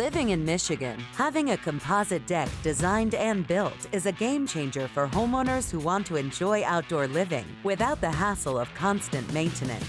Living in Michigan, having a composite deck designed and built is a game changer for homeowners who want to enjoy outdoor living without the hassle of constant maintenance.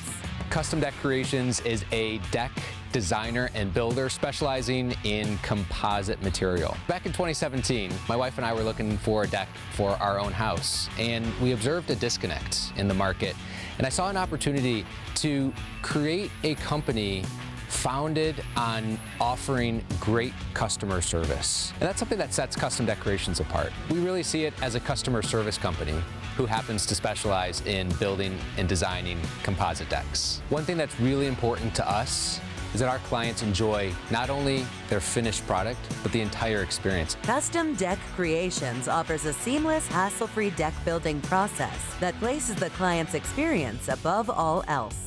Custom Deck Creations is a deck designer and builder specializing in composite material. Back in 2017, my wife and I were looking for a deck for our own house, and we observed a disconnect in the market. And I saw an opportunity to create a company founded on offering great customer service. And that's something that sets Custom Deck Creations apart. We really see it as a customer service company who happens to specialize in building and designing composite decks. One thing that's really important to us is that our clients enjoy not only their finished product, but the entire experience. Custom Deck Creations offers a seamless, hassle-free deck building process that places the client's experience above all else.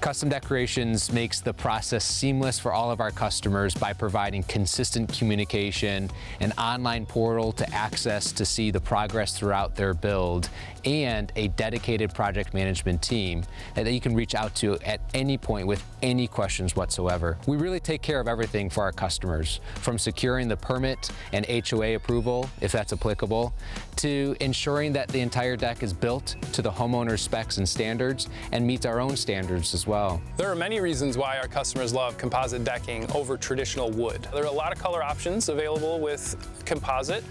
Custom Deck Creations makes the process seamless for all of our customers by providing consistent communication, an online portal to access to see the progress throughout their build, and a dedicated project management team that you can reach out to at any point with any questions whatsoever. We really take care of everything for our customers, from securing the permit and HOA approval, if that's applicable, to ensuring that the entire deck is built to the homeowner's specs and standards and meets our own standards as well. There are many reasons why our customers love composite decking over traditional wood. There are a lot of color options available with composite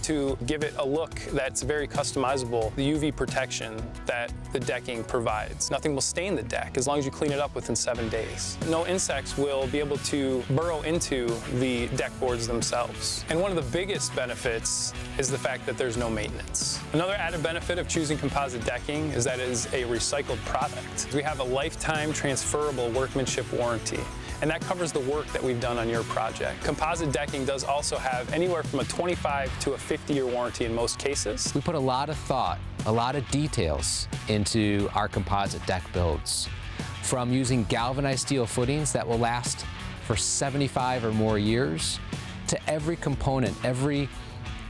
to give it a look that's very customizable. The UV protection that the decking provides. Nothing will stain the deck as long as you clean it up within 7 days. No insects will be able to burrow into the deck boards themselves. And one of the biggest benefits is the fact that there's no maintenance. Another added benefit of choosing composite decking is that it is a recycled product. We have a lifetime transferable workmanship warranty, and that covers the work that we've done on your project. Composite decking does also have anywhere from a 25 to a 50-year warranty in most cases. We put a lot of thought, a lot of details into our composite deck builds. From using galvanized steel footings that will last for 75 or more years, to every component, every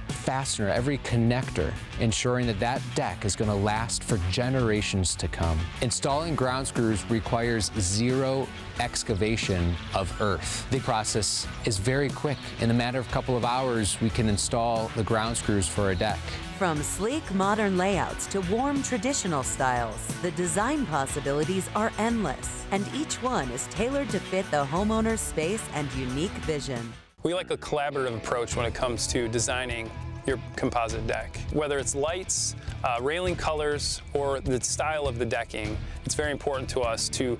fastener, every connector, ensuring that that deck is going to last for generations to come. Installing ground screws requires zero excavation of earth. The process is very quick. In a matter of a couple of hours, we can install the ground screws for a deck. From sleek modern layouts to warm traditional styles, the design possibilities are endless, and each one is tailored to fit the homeowner's space and unique vision. We like a collaborative approach when it comes to designing your composite deck. Whether it's lights, railing colors, or the style of the decking, it's very important to us to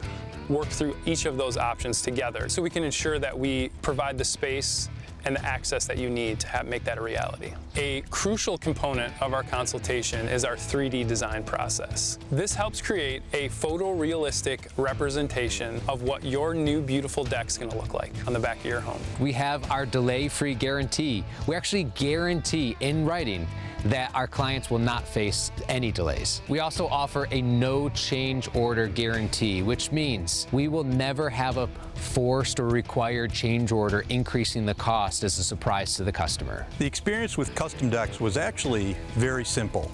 work through each of those options together so we can ensure that we provide the space and the access that you need to make that a reality. A crucial component of our consultation is our 3D design process. This helps create a photorealistic representation of what your new beautiful deck's gonna look like on the back of your home. We have our delay-free guarantee. We actually guarantee in writing that our clients will not face any delays. We also offer a no change order guarantee, which means we will never have a forced or required change order increasing the cost as a surprise to the customer. The experience with custom decks was actually very simple.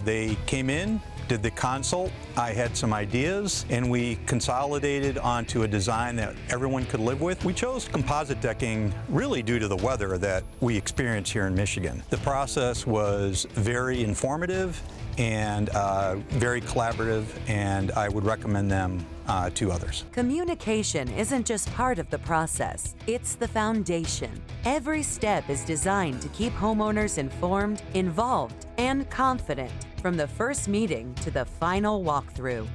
They came in, did the consult, I had some ideas, and we consolidated onto a design that everyone could live with. We chose composite decking really due to the weather that we experience here in Michigan. The process was very informative and very collaborative, and I would recommend them to others. Communication isn't just part of the process, it's the foundation. Every step is designed to keep homeowners informed, involved, and confident from the first meeting to the final walkthrough.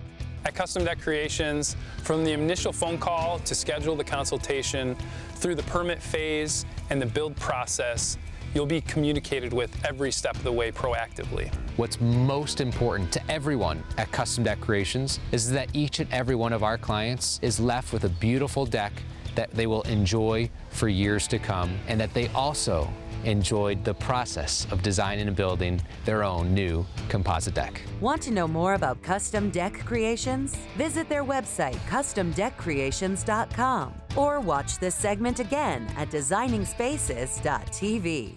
At Custom Deck Creations, from the initial phone call to schedule the consultation, through the permit phase and the build process, you'll be communicated with every step of the way proactively. What's most important to everyone at Custom Deck Creations is that each and every one of our clients is left with a beautiful deck that they will enjoy for years to come, and that they also enjoyed the process of designing and building their own new composite deck. Want to know more about Custom Deck Creations? Visit their website, customdeckcreations.com, or watch this segment again at designingspaces.tv.